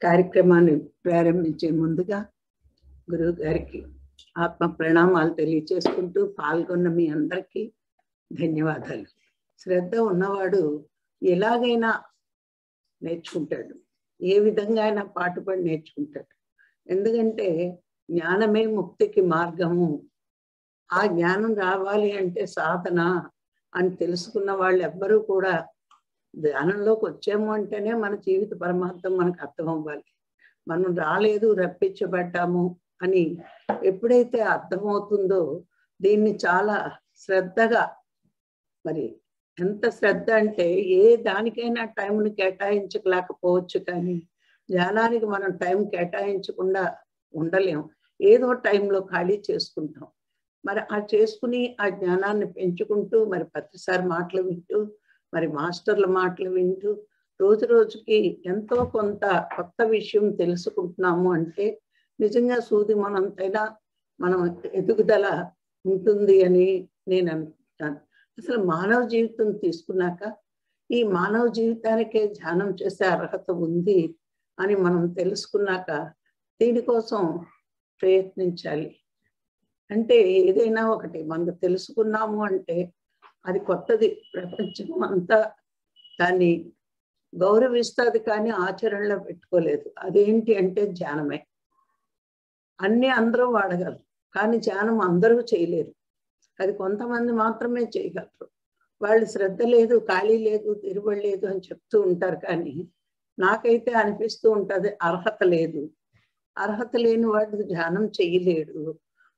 కార్యక్రమాన్ని ప్రారంభించే ముందుగా గురువు గారికి ఆత్మ ప్రణామాలు తెలియచేసుకుంటూ పాల్గొన్న మీ అందరికీ ధన్యవాదాలు. శ్రద్ధ ఉన్నవాడు ఎలాగైనా నేర్చుకుంటాడు, ఏ విధంగా అయినా పాటుపడి నేర్చుకుంటాడు. ఎందుకంటే జ్ఞానమే ముక్తికి మార్గము, ఆ జ్ఞానం రావాలి అంటే సాధన అని తెలుసుకున్న వాళ్ళు ఎవ్వరూ కూడా ధ్యానంలోకి వచ్చాము అంటేనే మన జీవిత పరమార్థం మనకు అర్థం అవ్వాలి. మనం రాలేదు, రప్పించబడ్డాము అని ఎప్పుడైతే అర్థమవుతుందో దీన్ని చాలా శ్రద్ధగా, మరి ఎంత శ్రద్ధ అంటే ఏ దానికైనా టైంని కేటాయించలేకపోవచ్చు, కానీ ధ్యానానికి మనం టైం కేటాయించకుండా ఉండలేం. ఏదో టైంలో ఖాళీ చేసుకుంటాం. మరి ఆ చేసుకుని ఆ జ్ఞానాన్ని పెంచుకుంటూ, మరి ప్రతిసారి మాటలు వింటూ, మరి మాస్టర్ల మాటలు వింటూ రోజు రోజుకి ఎంతో కొంత కొత్త విషయం తెలుసుకుంటున్నాము అంటే నిజంగా సూది మనంతైనా మనం ఎదుగుదల ఉంటుంది అని నేను అనుకుంటాను. అసలు మానవ జీవితం తీసుకున్నాక ఈ మానవ జీవితానికే ధ్యానం చేసే అర్హత ఉంది అని మనం తెలుసుకున్నాక దీనికోసం ప్రయత్నించాలి. అంటే ఏదైనా ఒకటి మనం తెలుసుకున్నాము అంటే అది కొత్తది, ప్రపంచం అంతా దాన్ని గౌరవిస్తుంది కానీ ఆచరణలో పెట్టుకోలేదు. అదేంటి అంటే ధ్యానమే. అన్ని అందరూ వాడగలరు కానీ ధ్యానం అందరూ చేయలేరు. అది కొంతమంది మాత్రమే చేయగలరు. వాళ్ళు శ్రద్ధ లేదు, ఖాళీ లేదు, తిరుబడలేదు అని చెప్తూ ఉంటారు. కానీ నాకైతే అనిపిస్తూ ఉంటుంది అర్హత లేదు. అర్హత లేని వాడు ధ్యానం చేయలేడు.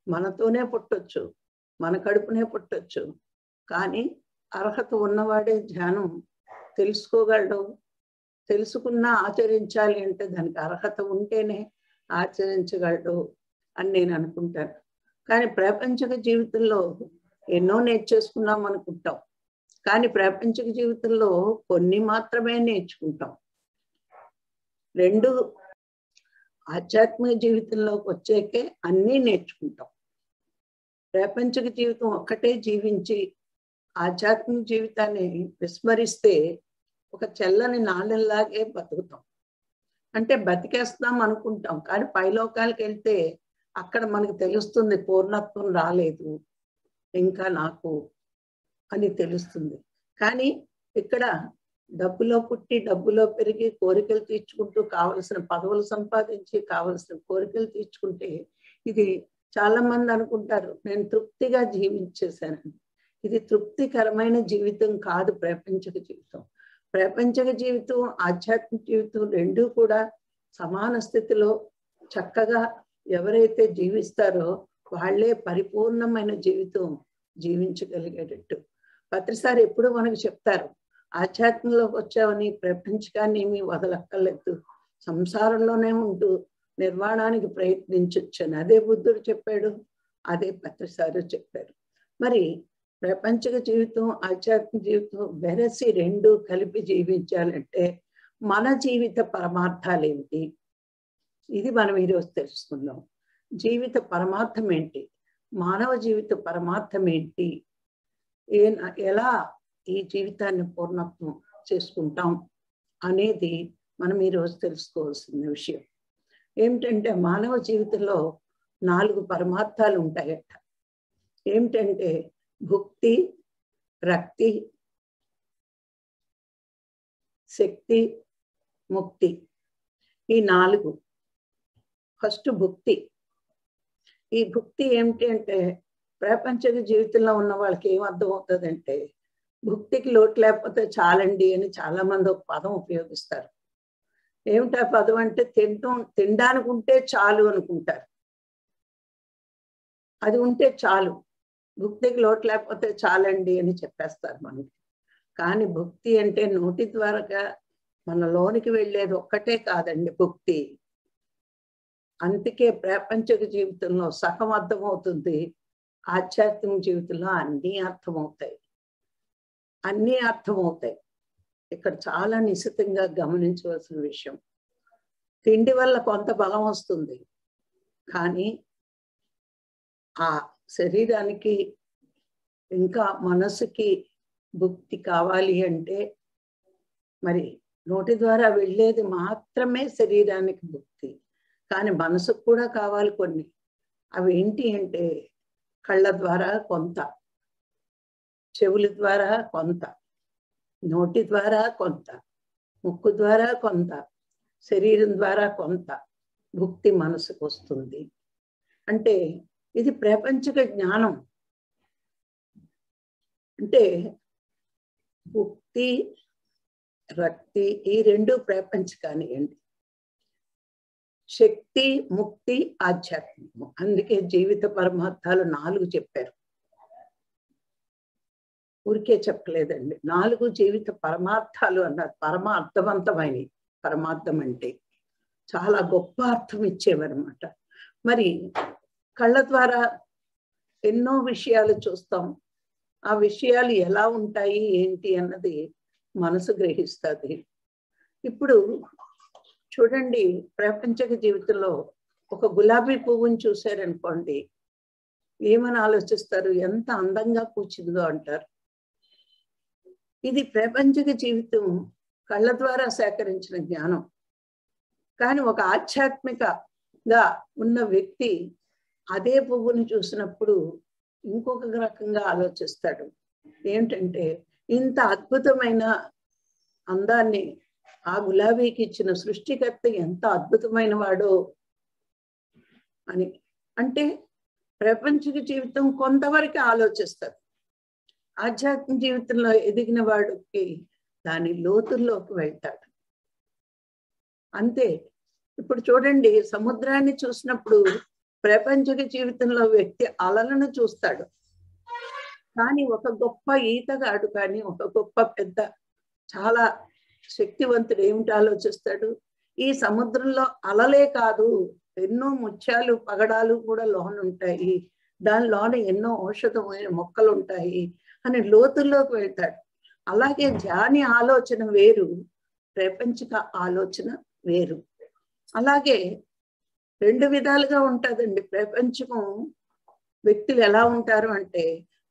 మనతోనే పుట్టొచ్చు, మన కడుపునే పుట్టొచ్చు, కానీ అర్హత ఉన్నవాడే ధ్యానం తెలుసుకోగలడు. తెలుసుకున్నా ఆచరించాలి అంటే దానికి అర్హత ఉంటేనే ఆచరించగలడు అని నేను అనుకుంటాను. కానీ ప్రాపంచిక జీవితంలో ఎన్నో నేర్చేసుకున్నాం అనుకుంటాం, కానీ ప్రాపంచిక జీవితంలో కొన్ని మాత్రమే నేర్చుకుంటాం. రెండు ఆధ్యాత్మిక జీవితంలోకి వచ్చాకే అన్నీ నేర్చుకుంటాం. ప్రాపంచిక జీవితం ఒక్కటే జీవించి ఆధ్యాత్మిక జీవితాన్ని విస్మరిస్తే ఒక చెల్లని నాళ్ళలాగే బతుకుతాం. అంటే బతికేస్తాం అనుకుంటాం, కానీ పైలోకాలకు వెళ్తే అక్కడ మనకు తెలుస్తుంది పూర్ణత్వం రాలేదు ఇంకా నాకు అని తెలుస్తుంది. కానీ ఇక్కడ డబ్బులో పుట్టి డబ్బులో పెరిగి కోరికలు తీర్చుకుంటూ కావలసిన పదవులు సంపాదించి కావలసిన కోరికలు తీర్చుకుంటే ఇది చాలా మంది అనుకుంటారు నేను తృప్తిగా జీవించేశానని. ఇది తృప్తికరమైన జీవితం కాదు ప్రాపంచిక జీవితం. ప్రాపంచిక జీవితం ఆధ్యాత్మిక జీవితం రెండూ కూడా సమాన స్థితిలో చక్కగా ఎవరైతే జీవిస్తారో వాళ్ళే పరిపూర్ణమైన జీవితం జీవించగలిగేటట్టు. ప్రతిసారి ఎప్పుడు మనకు చెప్తారు ఆధ్యాత్మంలోకి వచ్చావని ప్రపంచకాన్ని ఏమీ వదలక్కర్లేదు, సంసారంలోనే ఉంటూ నిర్వాణానికి ప్రయత్నించొచ్చు అని. అదే బుద్ధుడు చెప్పాడు, అదే ప్రతిసారి చెప్పారు. మరి ప్రపంచిక జీవితం ఆధ్యాత్మిక జీవితం వెరసి రెండు కలిపి జీవించాలంటే మన జీవిత పరమార్థాలు ఏమిటి, ఇది మనం ఈరోజు తెలుసుకుందాం. జీవిత పరమార్థం ఏంటి, మానవ జీవిత పరమార్థం ఏంటి, ఎలా ఈ జీవితాన్ని పూర్ణత్వం చేసుకుంటాం అనేది మనం ఈరోజు తెలుసుకోవాల్సిన విషయం. ఏమిటంటే మానవ జీవితంలో 4 పరమార్థాలు ఉంటాయట. ఏమిటంటే భుక్తి, రక్తి, శక్తి, ముక్తి. ఈ 4. ఫస్ట్ భుక్తి. ఈ భుక్తి ఏమిటి అంటే ప్రాపంచిక జీవితంలో ఉన్న వాళ్ళకి ఏం అర్థం అవుతుందంటే భుక్తికి లోటు లేకపోతే చాలండి అని చాలా మంది ఒక పదం ఉపయోగిస్తారు. ఏమిటా పదం అంటే తినడానికి ఉంటే చాలు అనుకుంటారు. అది ఉంటే చాలు, భుక్తికి లోటు లేకపోతే చాలండి అని చెప్పేస్తారు మనకి. కానీ భుక్తి అంటే నోటి ద్వారా మన లోనికి వెళ్ళేది ఒక్కటే కాదండి భుక్తి. అందుకే ప్రాపంచిక జీవితంలో సగం అర్థమవుతుంది, ఆధ్యాత్మిక జీవితంలో అన్నీ అర్థమవుతాయి. అన్నీ అర్థమవుతాయి. ఇక్కడ చాలా నిశితంగా గమనించవలసిన విషయం. తిండి వల్ల కొంత బలం వస్తుంది, కానీ ఆ శరీరానికి ఇంకా మనసుకి భుక్తి కావాలి అంటే మరి నోటి ద్వారా వెళ్ళేది మాత్రమే శరీరానికి భుక్తి. కానీ మనసుకు కూడా కావాలి కొన్ని. అవి ఏంటి అంటే కళ్ళ ద్వారా కొంత, చెవుల ద్వారా కొంత, నోటి ద్వారా కొంత, ముక్కు ద్వారా కొంత, శరీరం ద్వారా కొంత భుక్తి మనసుకు వస్తుంది. అంటే ఇది ప్రాపంచిక జ్ఞానం. అంటే భుక్తి, రక్తి ఈ రెండు ప్రాపంచికానియండి. శక్తి, ముక్తి, ఆధ్యాత్మికము. అందుకే జీవిత పరమార్థాలు 4 చెప్పారు. ఊరికే చెప్పలేదండి, 4 జీవిత పరమార్థాలు అన్నారు. పరమార్థవంతమైనవి. పరమార్థం అంటే చాలా గొప్ప అర్థం ఇచ్చేవన్నమాట. మరి కళ్ళ ద్వారా ఎన్నో విషయాలు చూస్తాం. ఆ విషయాలు ఎలా ఉంటాయి ఏంటి అన్నది మనసు గ్రహిస్తుంది. ఇప్పుడు చూడండి, ప్రాపంచిక జీవితంలో ఒక గులాబీ పువ్వుని చూశారనుకోండి, ఏమని ఆలోచిస్తారు? ఎంత అందంగా పూచిందో అంటారు. ఇది ప్రాపంచిక జీవితం కళ్ళ ద్వారా సేకరించిన జ్ఞానం. కానీ ఒక ఆధ్యాత్మికగా ఉన్న వ్యక్తి అదే పువ్వుని చూసినప్పుడు ఇంకొక రకంగా ఆలోచిస్తాడు. ఏంటంటే ఇంత అద్భుతమైన అందాన్ని ఆ గులాబీకి ఇచ్చిన సృష్టికర్త ఎంత అద్భుతమైన వాడో అని. అంటే ప్రాపంచిక జీవితం కొంతవరకు ఆలోచిస్తారు. ఆధ్యాత్మిక జీవితంలో ఎదిగిన వాడికి దాని లోతుల్లోకి వెళ్తాడు. అంతే. ఇప్పుడు చూడండి, సముద్రాన్ని చూసినప్పుడు ప్రాపంచిక జీవితంలో వ్యక్తి అలలను చూస్తాడు. కానీ ఒక గొప్ప ఈతగాడు కానీ ఒక గొప్ప పెద్ద చాలా శక్తివంతుడు ఏమిటి ఆలోచిస్తాడు? ఈ సముద్రంలో అలలే కాదు, ఎన్నో ముత్యాలు పగడాలు కూడా లోన ఉంటాయి, దానిలోన ఎన్నో ఔషధమైన మొక్కలు ఉంటాయి అని లోతుల్లోకి వెళ్తాడు. అలాగే ధ్యాని ఆలోచన వేరు, ప్రాపంచిక ఆలోచన వేరు. అలాగే 2 విధాలుగా ఉంటుందండి. ప్రపంచం వ్యక్తులు ఎలా ఉంటారు అంటే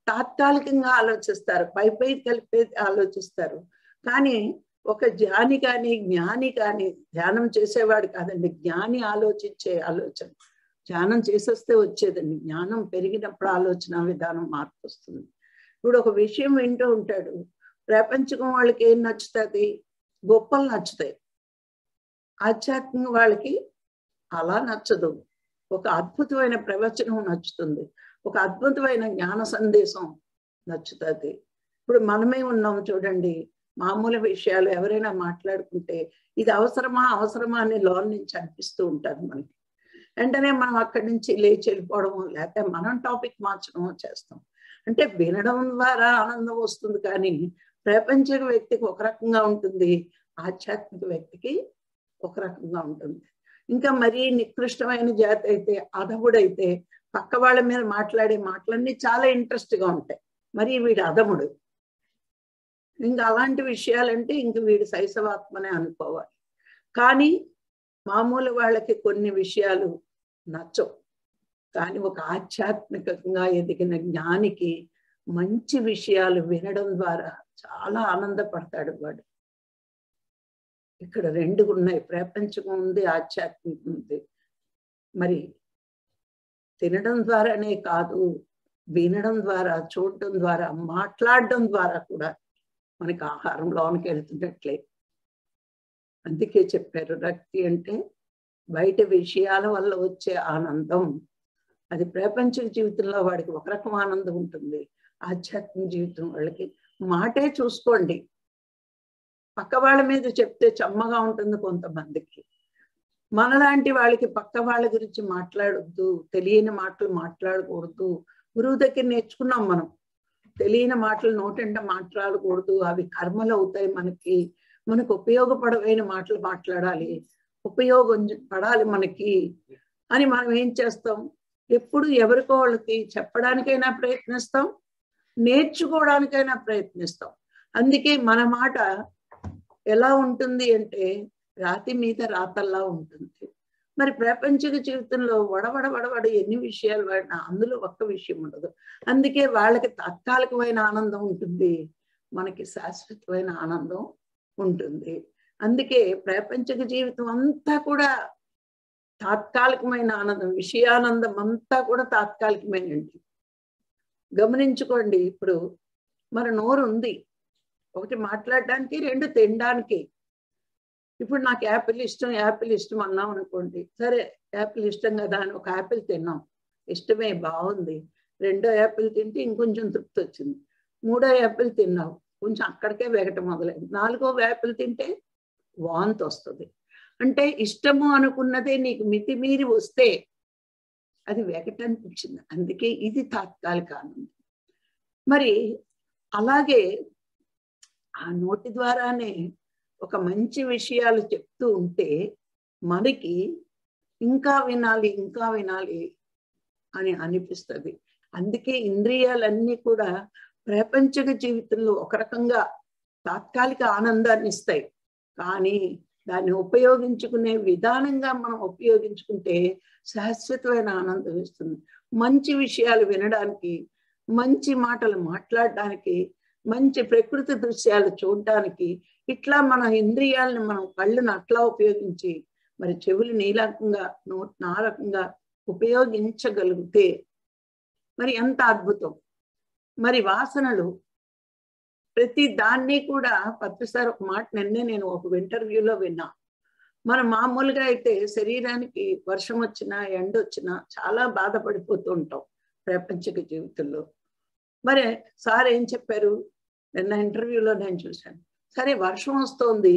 తాత్కాలికంగా ఆలోచిస్తారు, పై కలిపేది ఆలోచిస్తారు. కానీ ఒక ధ్యాని కానీ జ్ఞాని కానీ, ధ్యానం చేసేవాడు కాదండి, జ్ఞాని ఆలోచించే ఆలోచన. ధ్యానం చేసేస్తే వచ్చేదండి, జ్ఞానం పెరిగినప్పుడు ఆలోచన విధానం మార్పు వస్తుంది. ఇప్పుడు ఒక విషయం వింటూ ఉంటాడు, ప్రపంచం వాళ్ళకి ఏం నచ్చుతుంది? గొప్పలు నచ్చుతాయి. ఆధ్యాత్మిక వాళ్ళకి అలా నచ్చదు. ఒక అద్భుతమైన ప్రవచనం నచ్చుతుంది, ఒక అద్భుతమైన జ్ఞాన సందేశం నచ్చుతుంది. ఇప్పుడు మనమే ఉన్నాం చూడండి, మామూలు విషయాలు ఎవరైనా మాట్లాడుకుంటే ఇది అవసరమా అని లోన్ నుంచి అనిపిస్తూ ఉంటుంది మనకి. వెంటనే మనం అక్కడి నుంచి లేచి వెళ్ళిపోవడము, లేకపోతే మనం టాపిక్ మార్చడమో చేస్తాం. అంటే వినడం ద్వారా ఆనందం వస్తుంది, కానీ ప్రాపంచిక వ్యక్తికి ఒక రకంగా ఉంటుంది, ఆధ్యాత్మిక వ్యక్తికి ఒక రకంగా ఉంటుంది. ఇంకా మరీ నికృష్టమైన జాతి అయితే, అధముడైతే పక్క వాళ్ళ మీద మాట్లాడే మాటలన్నీ చాలా ఇంట్రెస్ట్గా ఉంటాయి. మరి వీడు అధముడు, ఇంకా అలాంటి విషయాలంటే ఇంక వీడు శైశవాత్మనే అనుకోవాలి. కానీ మామూలు వాళ్ళకి కొన్ని విషయాలు నచ్చవు. కానీ ఒక ఆధ్యాత్మికంగా ఎదిగిన జ్ఞానికి మంచి విషయాలు వినడం ద్వారా చాలా ఆనందపడతాడు వాడు. ఇక్కడ 2 ఉన్నాయి, ప్రపంచం ఉంది, ఆధ్యాత్మికం ఉంది. మరి తినడం ద్వారానే కాదు, వినడం ద్వారా, చూడడం ద్వారా, మాట్లాడడం ద్వారా కూడా మనకి ఆహారం లోనికి వెళ్తున్నట్లే. అందుకే చెప్పారు, రక్తి అంటే బయట విషయాల వల్ల వచ్చే ఆనందం. అది ప్రాపంచిక జీవితంలో వాడికి ఒక రకం ఆనందం ఉంటుంది, ఆధ్యాత్మిక జీవితం వాళ్ళకి. మాటే చూసుకోండి, పక్క వాళ్ళ మీద చెప్తే చమ్మగా ఉంటుంది కొంతమందికి. మనలాంటి వాళ్ళకి పక్క వాళ్ళ గురించి మాట్లాడొద్దు, తెలియని మాటలు మాట్లాడకూడదు. గురువు దగ్గర నేర్చుకున్నాం మనం, తెలియని మాటలు నోటంట మాట్లాడకూడదు, అవి కర్మలు అవుతాయి మనకు ఉపయోగపడవైన మాటలు మాట్లాడాలి, ఉపయోగం పడాలి మనకి అని మనం ఏం చేస్తాం? ఎప్పుడు ఎవరికో వాళ్ళకి చెప్పడానికైనా ప్రయత్నిస్తాం, నేర్చుకోవడానికైనా ప్రయత్నిస్తాం. అందుకే మన మాట ఎలా ఉంటుంది అంటే రాతి మీద రాతల్లా ఉంటుంది. మరి ప్రాపంచిక జీవితంలో వడవడ ఎన్ని విషయాలు వాడినా అందులో ఒక్క విషయం ఉండదు. అందుకే వాళ్ళకి తాత్కాలికమైన ఆనందం ఉంటుంది, మనకి శాశ్వతమైన ఆనందం ఉంటుంది. అందుకే ప్రాపంచిక జీవితం అంతా కూడా తాత్కాలికమైన ఆనందం, విషయానందం అంతా కూడా తాత్కాలికమేనండి. గమనించుకోండి, ఇప్పుడు మన నోరు ఉంది, ఒకటి మాట్లాడడానికి, రెండు తినడానికి. ఇప్పుడు నాకు యాపిల్ ఇష్టం అన్నాం అనుకోండి, సరే యాపిల్ ఇష్టం కదా అని ఒక యాపిల్ తిన్నాం, ఇష్టమే, బాగుంది. రెండో యాపిల్ తింటే ఇంకొంచెం తృప్తి వచ్చింది. మూడో యాపిల్ తిన్నావు, కొంచెం అక్కడికే వెగటం మొదలైంది. నాలుగో యాపిల్ తింటే వాంతి వస్తుంది. అంటే ఇష్టము అనుకున్నదే నీకు మితిమీరి వస్తే అది వెగటనిపించింది. అందుకే ఇది తాత్కాలిక ఆనందం. మరి అలాగే ఆ నోటి ద్వారానే ఒక మంచి విషయాలు చెప్తూ ఉంటే మనకి ఇంకా వినాలి అని అనిపిస్తుంది. అందుకే ఇంద్రియాలన్నీ కూడా ప్రాపంచిక జీవితంలో ఒక రకంగా తాత్కాలిక ఆనందాన్ని ఇస్తాయి. కానీ దాన్ని ఉపయోగించుకునే విధానంగా మనం ఉపయోగించుకుంటే శాశ్వతమైన ఆనందం ఇస్తుంది. మంచి విషయాలు వినడానికి, మంచి మాటలు మాట్లాడడానికి, మంచి ప్రకృతి దృశ్యాలు చూడడానికి, ఇట్లా మన ఇంద్రియాలను, మనం కళ్ళను అట్లా ఉపయోగించి, మరి చెవులు నీలకంగా, నా రకంగా ఉపయోగించగలిగితే మరి ఎంత అద్భుతం. మరి వాసనలు ప్రతి దాన్ని కూడా పత్రిసారి ఒక మాట నిన్నే నేను ఒక ఇంటర్వ్యూలో విన్నా. మనం మామూలుగా అయితే శరీరానికి వర్షం వచ్చినా ఎండ వచ్చినా చాలా బాధపడిపోతూ ఉంటాం ప్రాపంచిక జీవితంలో. మరి సార్ ఏం చెప్పారు నిన్న ఇంటర్వ్యూలో నేను చూశాను, సరే వర్షం వస్తోంది,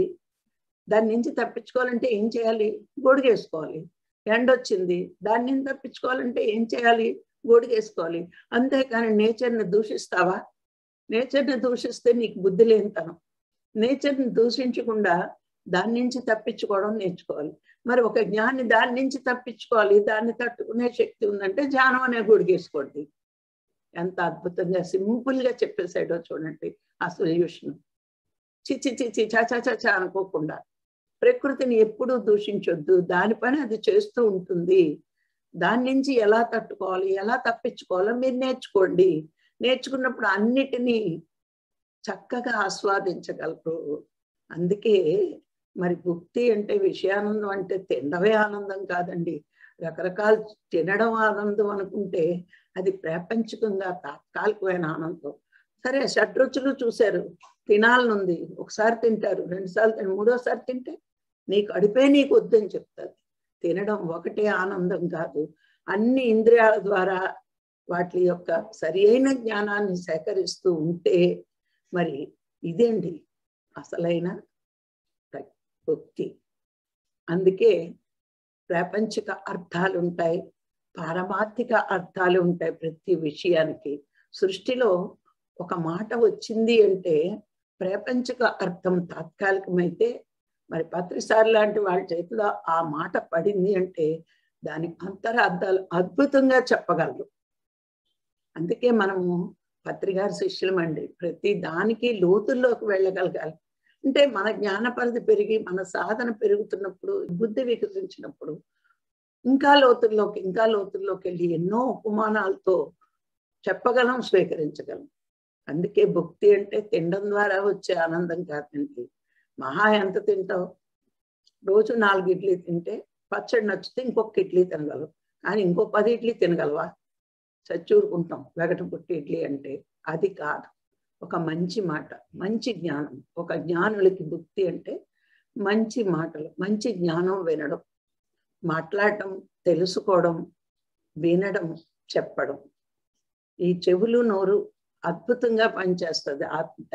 దాని నుంచి తప్పించుకోవాలంటే ఏం చేయాలి? గొడుగేసుకోవాలి. ఎండ వచ్చింది, దాని నుంచి తప్పించుకోవాలంటే ఏం చేయాలి? గొడుగేసుకోవాలి. అంతేకాని నేచర్ని దూషిస్తావా? నేచర్ని దూషిస్తే నీకు బుద్ధి లేనితనం. నేచర్ని దూషించకుండా దాని నుంచి తప్పించుకోవడం నేర్చుకోవాలి. మరి ఒక జ్ఞాని దాని నుంచి తప్పించుకోవాలి, దాన్ని తట్టుకునే శక్తి ఉందంటే ధ్యానం అనే గొడుగేసుకోండి. ఎంత అద్భుతంగా సింపుల్ గా చెప్పేసాడో చూడండి ఆ సొల్యూషన్. చిచి చా అనుకోకుండా ప్రకృతిని ఎప్పుడూ దూషించొద్దు, దాని పని అది చేస్తూ ఉంటుంది. దాని నుంచి ఎలా తట్టుకోవాలి, ఎలా తప్పించుకోవాలో మీరు నేర్చుకోండి. నేర్చుకున్నప్పుడు అన్నిటినీ చక్కగా ఆస్వాదించగలరు. అందుకే మరి భుక్తి అంటే విషయానందం అంటే తినడమే ఆనందం కాదండి. రకరకాలు తినడం ఆనందం అనుకుంటే అది ప్రాపంచికంగా తాత్కాలికమైన ఆనందం. సరే షడ్రుచులు చూశారు, తినాలనుంది, ఒకసారి తింటారు, రెండుసార్లు తింటారు, మూడోసారి తింటే నీకు అడిపే నీకు వద్దని చెప్తారు. తినడం ఒకటే ఆనందం కాదు. అన్ని ఇంద్రియాల ద్వారా వాటి యొక్క సరి అయిన జ్ఞానాన్ని సేకరిస్తూ ఉంటే మరి ఇదేంటి అసలైన భక్తి. అందుకే ప్రాపంచిక అర్థాలు ఉంటాయి, పారమార్థిక అర్థాలు ఉంటాయి ప్రతి విషయానికి. సృష్టిలో ఒక మాట వచ్చింది అంటే ప్రాపంచిక అర్థం తాత్కాలికమైతే, మరి పత్రిసార్ లాంటి వాళ్ళ చేతిలో ఆ మాట పడింది అంటే దాని అంతరార్థాలు అద్భుతంగా చెప్పగలరు. అందుకే మనము పత్రిగారి శిష్యులమండి. ప్రతి దానికి లోతుల్లోకి వెళ్ళగలగాలి. అంటే మన జ్ఞాన పరిధి పెరిగి, మన సాధన పెరుగుతున్నప్పుడు, బుద్ధి వికసించినప్పుడు ఇంకా లోతుల్లోకి వెళ్ళి ఎన్నో ఉపమానాలతో చెప్పగలం, స్వీకరించగలం. అందుకే భక్తి అంటే తినడం ద్వారా వచ్చే ఆనందం కాదండి. మహా ఎంత తింటావు? రోజు 4 ఇడ్లీ తింటే పచ్చడి నచ్చితే ఇంకొక ఇడ్లీ తినగలవు, కానీ ఇంకో 10 ఇడ్లీ తినగలవా? చచ్చూరుకుంటాం వెగట పుట్టి ఇడ్లీ అంటే. అది కాదు. ఒక మంచి మాట, మంచి జ్ఞానం. ఒక జ్ఞానులకి భక్తి అంటే మంచి మాటలు, మంచి జ్ఞానం వినడం, మాట్లాడటం, తెలుసుకోవడం, వినడం, చెప్పడం. ఈ చెవులు నోరు అద్భుతంగా పనిచేస్తుంది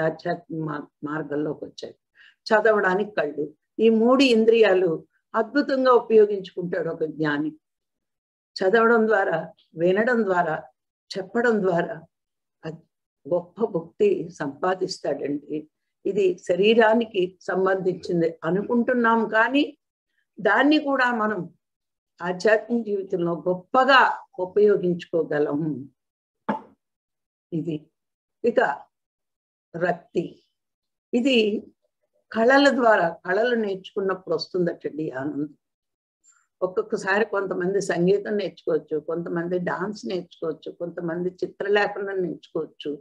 ఆధ్యాత్మిక మార్గంలోకి వచ్చాయి. చదవడానికి కళ్ళు, ఈ 3 ఇంద్రియాలు అద్భుతంగా ఉపయోగించుకుంటాడు ఒక జ్ఞాని. చదవడం ద్వారా, వినడం ద్వారా, చెప్పడం ద్వారా గొప్ప భక్తి సంపాదిస్తాడండి. ఇది శరీరానికి సంబంధించింది అనుకుంటున్నాం, కానీ దాన్ని కూడా మనం ఆధ్యాత్మిక జీవితంలో గొప్పగా ఉపయోగించుకోగలం. ఇది ఇక రక్తి. ఇది కళల ద్వారా, కళలు నేర్చుకున్నప్పుడు వస్తుందటండి ఆనందం. ఒక్కొక్కసారి కొంతమంది సంగీతం నేర్చుకోవచ్చు, కొంతమంది డాన్స్ నేర్చుకోవచ్చు, కొంతమంది చిత్రలేఖనం నేర్చుకోవచ్చు.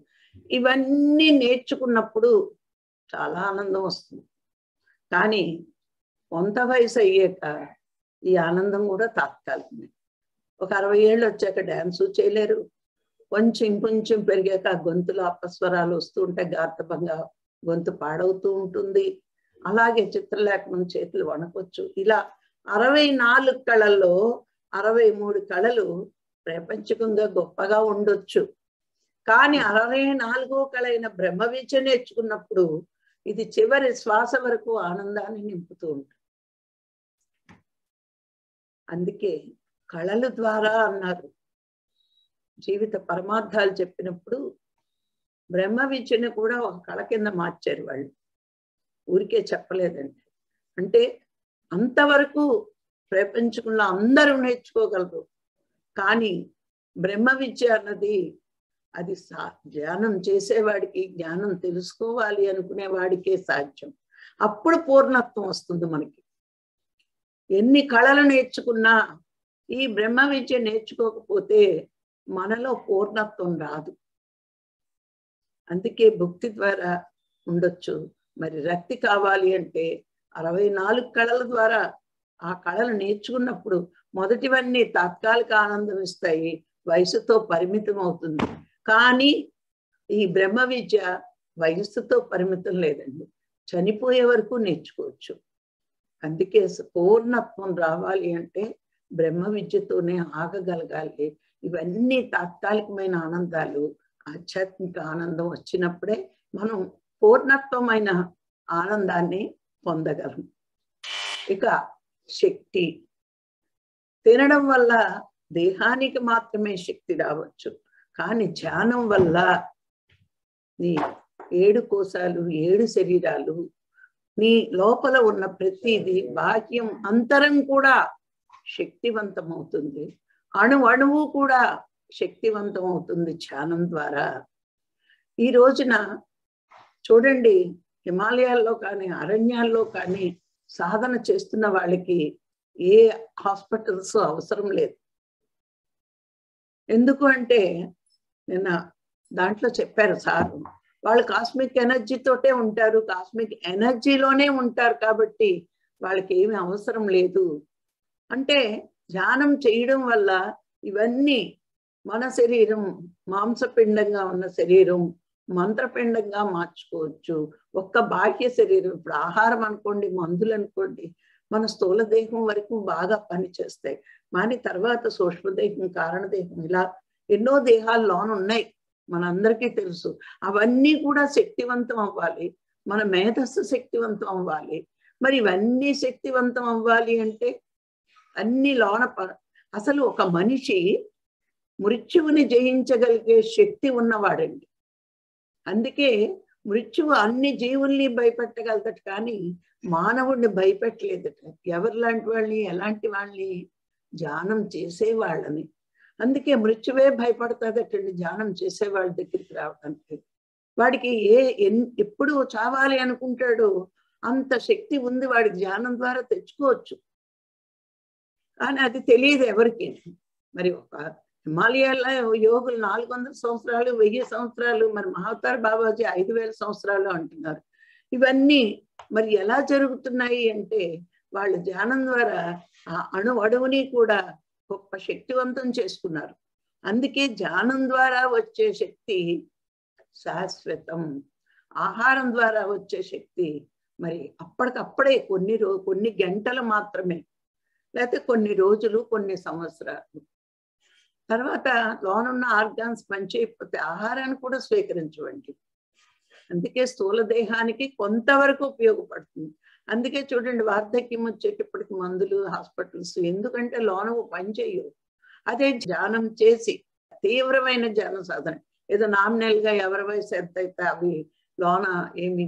ఇవన్నీ నేర్చుకున్నప్పుడు చాలా ఆనందం వస్తుంది. కానీ కొంత వయసు అయ్యాక ఈ ఆనందం కూడా తాత్కాలికమే. ఒక 60 ఏళ్ళు వచ్చాక డ్యాన్సు చేయలేరు. ఇంకొంచెం పెరిగాక గొంతులో అపస్వరాలు వస్తూ ఉంటే గార్ధబంగా గొంతు పాడవుతూ ఉంటుంది. అలాగే చిత్రలేఖనం చేతులు వణకొచ్చు. ఇలా 64 కళల్లో 63 కళలు ప్రపంచకంగా గొప్పగా ఉండొచ్చు. కానీ 64వ కళ అయిన బ్రహ్మ విద్య నేర్చుకున్నప్పుడు ఇది చివరి శ్వాస వరకు ఆనందాన్ని నింపుతూ ఉంటుంది. అందుకే కళల ద్వారా అన్నారు. జీవిత పరమార్థాలు చెప్పినప్పుడు బ్రహ్మ విద్యను కూడా ఒక కళ కింద మార్చారు వాళ్ళు. ఊరికే చెప్పలేదండి. అంటే అంతవరకు ప్రపంచంలో అందరూ నేర్చుకోగలరు. కానీ బ్రహ్మ విద్య అన్నది అది ధ్యానం చేసేవాడికి, జ్ఞానం తెలుసుకోవాలి అనుకునే వాడికే సాధ్యం. అప్పుడు పూర్ణత్వం వస్తుంది మనకి. ఎన్ని కళలు నేర్చుకున్నా ఈ బ్రహ్మ విద్య నేర్చుకోకపోతే మనలో పూర్ణత్వం రాదు. అందుకే భక్తి ద్వారా ఉండొచ్చు. మరి రక్తి కావాలి అంటే 64 కళల ద్వారా ఆ కళలు నేర్చుకున్నప్పుడు మొదటివన్నీ తాత్కాలిక ఆనందం ఇస్తాయి, వయసుతో పరిమితం అవుతుంది. కానీ ఈ బ్రహ్మ విద్య వయస్సుతో పరిమితం లేదండి, చనిపోయే వరకు నేర్చుకోవచ్చు. అందుకే పూర్ణత్వం రావాలి అంటే బ్రహ్మ విద్యతోనే ఆగగలగాలి. ఇవన్నీ తాత్కాలికమైన ఆనందాలు. ఆధ్యాత్మిక ఆనందం వచ్చినప్పుడే మనం పూర్ణత్వమైన ఆనందాన్ని పొందగలం. ఇక శక్తి. తినడం వల్ల దేహానికి మాత్రమే శక్తి రావచ్చు, కానీ ధ్యానం వల్ల నీ 7 కోశాలు 7 శరీరాలు, నీ లోపల ఉన్న ప్రతిదీ బాహ్యం అంతరం కూడా శక్తివంతం అవుతుంది. అణువు కూడా శక్తివంతం అవుతుంది ధ్యానం ద్వారా. ఈ రోజున చూడండి, హిమాలయాల్లో కానీ అరణ్యాల్లో కానీ సాధన చేస్తున్న వాళ్ళకి ఏ హాస్పిటల్స్ అవసరం లేదు. ఎందుకు అంటే నిన్న దాంట్లో చెప్పారు సారు, వాళ్ళు కాస్మిక్ ఎనర్జీతోటే ఉంటారు, కాస్మిక్ ఎనర్జీలోనే ఉంటారు, కాబట్టి వాళ్ళకి ఏమి అవసరం లేదు. అంటే ధ్యానం చేయడం వల్ల ఇవన్నీ మన శరీరం మాంసపిండంగా ఉన్న శరీరం మంత్రపిండంగా మార్చుకోవచ్చు. ఒక్క బాహ్య శరీరం, ఇప్పుడు ఆహారం అనుకోండి, మందులు అనుకోండి, మన స్థూల దేహం వరకు బాగా పనిచేస్తాయి. కానీ తర్వాత సూక్ష్మదేహం, కారణదేహం, ఇలా ఎన్నో దేహాలు లోన ఉన్నాయి, మనందరికీ తెలుసు. అవన్నీ కూడా శక్తివంతం అవ్వాలి, మన మేధస్సు శక్తివంతం అవ్వాలి. మరి ఇవన్నీ శక్తివంతం అవ్వాలి అంటే అన్ని లోన అసలు ఒక మనిషి మృత్యువుని జయించగలిగే శక్తి ఉన్నవాడండి. అందుకే మృత్యువు అన్ని జీవుల్ని భయపెట్టగలదట, కానీ మానవుడిని భయపెట్టలేదట. ఎవరు లాంటి వాళ్ళని, ఎలాంటి వాళ్ళని? ధ్యానం చేసేవాళ్ళని. అందుకే మృత్యువే భయపడతాదటండి ధ్యానం చేసేవాళ్ళ దగ్గరికి రావడానికి. వాడికి ఎప్పుడు చావాలి అనుకుంటాడో అంత శక్తి ఉంది వాడికి, ధ్యానం ద్వారా తెచ్చుకోవచ్చు. కానీ అది తెలియదు ఎవరికి. మరి ఒక హిమాలయాల యోగులు 400 సంవత్సరాలు 1000 సంవత్సరాలు, మరి మహావతార్ బాబాజీ 5000 సంవత్సరాలు అంటున్నారు. ఇవన్నీ మరి ఎలా జరుగుతున్నాయి అంటే వాళ్ళ ధ్యానం ద్వారా ఆ అణువుని కూడా గొప్ప శక్తివంతం చేసుకున్నారు. అందుకే ధ్యానం ద్వారా వచ్చే శక్తి శాశ్వతం. ఆహారం ద్వారా వచ్చే శక్తి మరి అప్పటికప్పుడే కొన్ని గంటలు మాత్రమే, లేకపోతే కొన్ని రోజులు, కొన్ని సంవత్సరాలు. తర్వాత లోనున్న ఆర్గాన్స్ పనిచేయకపోతే ఆహారాన్ని కూడా స్వీకరించవండి. అందుకే స్థూల దేహానికి కొంతవరకు ఉపయోగపడుతుంది. అందుకే చూడండి, వార్ధక్యం వచ్చేటప్పటికి మందులు, హాస్పిటల్స్, ఎందుకంటే లోనవు పనిచేయవు. అదే ధ్యానం చేసి తీవ్రమైన ధ్యాన సాధన, ఏదో నామినల్ గా ఎవరి వయసు ఎంత అయితే అవి లోన ఏమి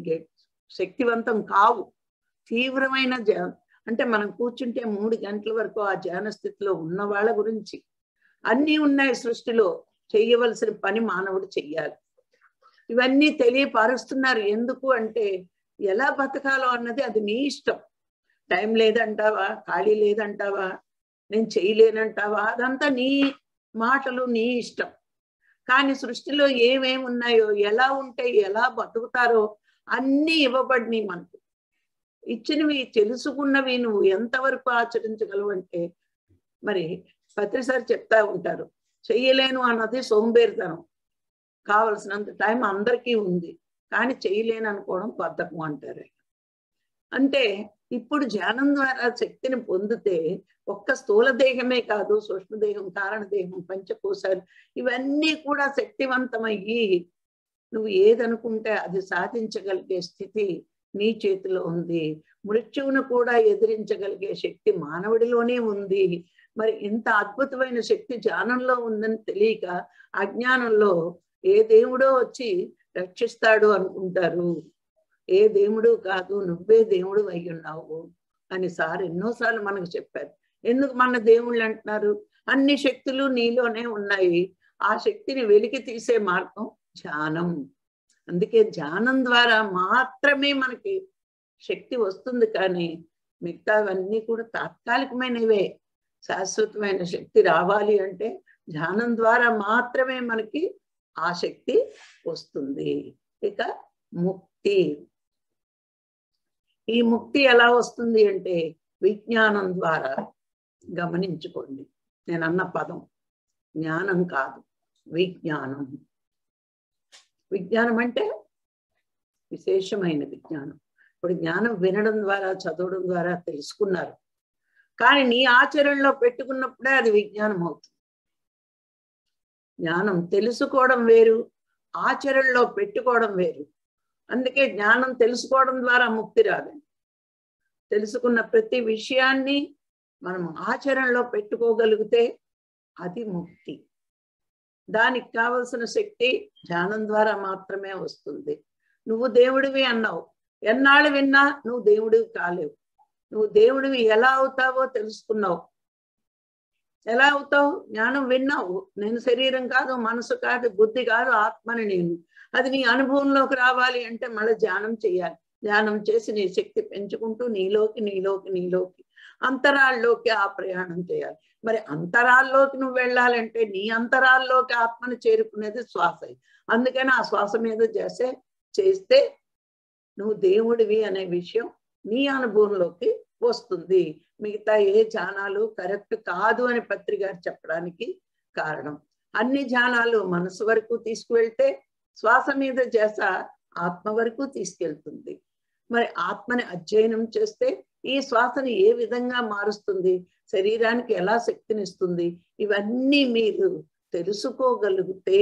శక్తివంతం కావు. తీవ్రమైన ధ్యానం అంటే మనం కూర్చుంటే 3 గంటల వరకు ఆ ధ్యాన స్థితిలో ఉన్న వాళ్ళ గురించి. అన్నీ ఉన్నాయి సృష్టిలో, చెయ్యవలసిన పని మానవుడు చెయ్యాలి. ఇవన్నీ తెలియపరుస్తున్నారు. ఎందుకు అంటే ఎలా బతకాలో అన్నది అది నీ ఇష్టం. టైం లేదంటావా, ఖాళీ లేదంటావా, నేను చేయలేనంటావా, అదంతా నీ మాటలు, నీ ఇష్టం. కానీ సృష్టిలో ఏమేమి ఉన్నాయో, ఎలా ఉంటాయి, ఎలా బతుకుతారో అన్నీ ఇవ్వబడినాయి మనకు. ఇచ్చినవి తెలుసుకున్నవి నువ్వు ఎంతవరకు ఆచరించగలవు అంటే, మరి ప్రతిసారి చెప్తా ఉంటారు, చెయ్యలేను అన్నది సోంబేరితనం. కావలసినంత టైం అందరికీ ఉంది, కానీ చేయలేను అనుకోవడం బద్ధకం అంటారు. అంటే ఇప్పుడు ధ్యానం ద్వారా శక్తిని పొందితే ఒక్క స్థూల దేహమే కాదు, సూక్ష్మదేహం, కారణదేహం, పంచకోశాలు ఇవన్నీ కూడా శక్తివంతమయ్యి నువ్వు ఏదనుకుంటే అది సాధించగలిగే స్థితి నీ చేతిలో ఉంది. మృత్యువును కూడా ఎదిరించగలిగే శక్తి మానవుడిలోనే ఉంది. మరి ఇంత అద్భుతమైన శక్తి ధ్యానంలో ఉందని తెలియక అజ్ఞానంలో ఏ దేవుడో వచ్చి రక్షిస్తాడు అనుకుంటారు. ఏ దేవుడు కాదు, నువ్వే దేవుడు అయి ఉన్నావు అని సార్ ఎన్నోసార్లు మనకు చెప్పారు. ఎందుకు మన దేవుళ్ళు అంటున్నారు? అన్ని శక్తులు నీలోనే ఉన్నాయి. ఆ శక్తిని వెలికి తీసే మార్గం ధ్యానం. అందుకే ధ్యానం ద్వారా మాత్రమే మనకి శక్తి వస్తుంది, కానీ మిగతావన్నీ కూడా తాత్కాలికమైనవే. శాశ్వతమైన శక్తి రావాలి అంటే ధ్యానం ద్వారా మాత్రమే మనకి ఆ శక్తి వస్తుంది. ఇక ముక్తి. ఈ ముక్తి ఎలా వస్తుంది అంటే విజ్ఞానం ద్వారా. గమనించుకోండి, నేను అన్న పదం జ్ఞానం కాదు, విజ్ఞానం. విజ్ఞానం అంటే విశేషమైన విజ్ఞానం. ఇప్పుడు జ్ఞానం వినడం ద్వారా, చదవడం ద్వారా తెలుసుకున్నారు, కానీ నీ ఆచరణలో పెట్టుకున్నప్పుడే అది విజ్ఞానం అవుతుంది. జ్ఞానం తెలుసుకోవడం వేరు, ఆచరణలో పెట్టుకోవడం వేరు. అందుకే జ్ఞానం తెలుసుకోవడం ద్వారా ముక్తి రాదండి. తెలుసుకున్న ప్రతి విషయాన్ని మనం ఆచరణలో పెట్టుకోగలిగితే అది ముక్తి. దానికి కావలసిన శక్తి ధ్యానం ద్వారా మాత్రమే వస్తుంది. నువ్వు దేవుడివి అన్నావు, ఎన్నాళ్ళు విన్నా నువ్వు దేవుడివి కాలేవు. నువ్వు దేవుడివి ఎలా అవుతావో తెలుసుకున్నావు. ఎలా అవుతావు? జ్ఞానం విన్నావు, నేను శరీరం కాదు, మనసు కాదు, బుద్ధి కాదు, ఆత్మని నేను. అది నీ అనుభవంలోకి రావాలి అంటే మళ్ళీ ధ్యానం చేయాలి. ధ్యానం చేసి నీ శక్తి పెంచుకుంటూ నీలోకి అంతరాల్లోకి ఆ ప్రయాణం చేయాలి. మరి అంతరాల్లోకి నువ్వు వెళ్ళాలంటే నీ అంతరాల్లోకి ఆత్మను చేరుకునేది శ్వాస. అందుకని ఆ శ్వాస మీద చేస్తే నువ్వు దేవుడివి అనే విషయం నీ అనుభవంలోకి వస్తుంది. మిగతా ఏ ధ్యానాలు కరెక్ట్ కాదు అని పత్రి గారు చెప్పడానికి కారణం. అన్ని ధ్యానాలు మనసు వరకు తీసుకువెళ్తే శ్వాస మీద ధ్యాస ఆత్మ వరకు తీసుకెళ్తుంది. మరి ఆత్మని అధ్యయనం చేస్తే ఈ శ్వాసని ఏ విధంగా మారుస్తుంది, శరీరానికి ఎలా శక్తినిస్తుంది, ఇవన్నీ మీరు తెలుసుకోగలిగితే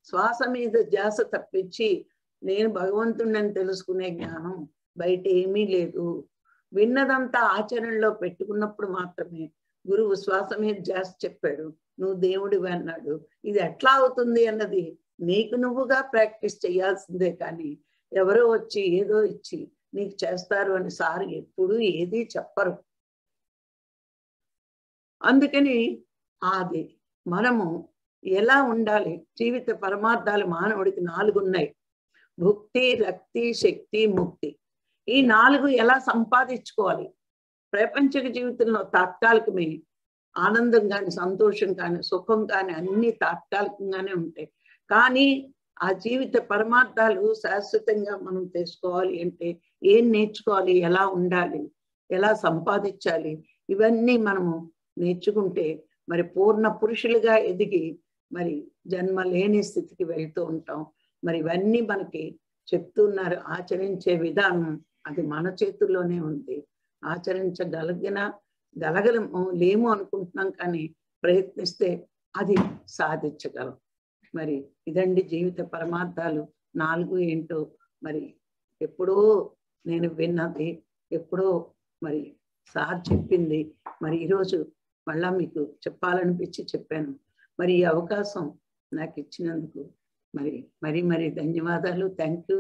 శ్వాస మీద ధ్యాస తప్పించి నేను భగవంతుడిని తెలుసుకునే జ్ఞానం బయట ఏమీ లేదు. విన్నదంతా ఆచరణలో పెట్టుకున్నప్పుడు మాత్రమే. గురువు శ్వాస మీద ధ్యాస చెప్పాడు, నువ్వు దేవుడివి అన్నాడు. ఇది ఎట్లా అవుతుంది అన్నది నీకు నువ్వుగా ప్రాక్టీస్ చేయాల్సిందే, కానీ ఎవరో వచ్చి ఏదో ఇచ్చి నీకు చేస్తారు అని సార్ ఎప్పుడు ఏది చెప్పరు. అందుకని అది మనము ఎలా ఉండాలి? జీవిత పరమార్థాలు మానవుడికి 4 ఉన్నాయి: భుక్తి, రక్తి, శక్తి, ముక్తి. ఈ 4 ఎలా సంపాదించుకోవాలి? ప్రపంచక జీవితంలో తాత్కాలికమే. ఆనందం కానీ, సంతోషం కానీ, సుఖం కానీ అన్ని తాత్కాలికంగానే ఉంటాయి. కానీ ఆ జీవిత పరమార్థాలు శాశ్వతంగా మనం తెలుసుకోవాలి అంటే ఏం నేర్చుకోవాలి, ఎలా ఉండాలి, ఎలా సంపాదించాలి, ఇవన్నీ మనము నేర్చుకుంటే మరి పూర్ణ పురుషులుగా ఎదిగి మరి జన్మ లేని స్థితికి వెళ్తూ ఉంటాం. మరి ఇవన్నీ మనకి చెప్తున్నారు. ఆచరించే విధానం అది మన చేతుల్లోనే ఉంది. గలగలము లేము అనుకుంటున్నాం, కానీ ప్రయత్నిస్తే అది సాధించగలం. మరి ఇదండి జీవిత పరమార్థాలు 4 ఏంటో మరి ఎప్పుడో నేను విన్నది, ఎప్పుడో మరి సార్ చెప్పింది. మరి ఈరోజు మళ్ళా మీకు చెప్పాలనిపించి చెప్పాను. మరి ఈ అవకాశం నాకు ఇచ్చినందుకు మరి ధన్యవాదాలు. Thank you.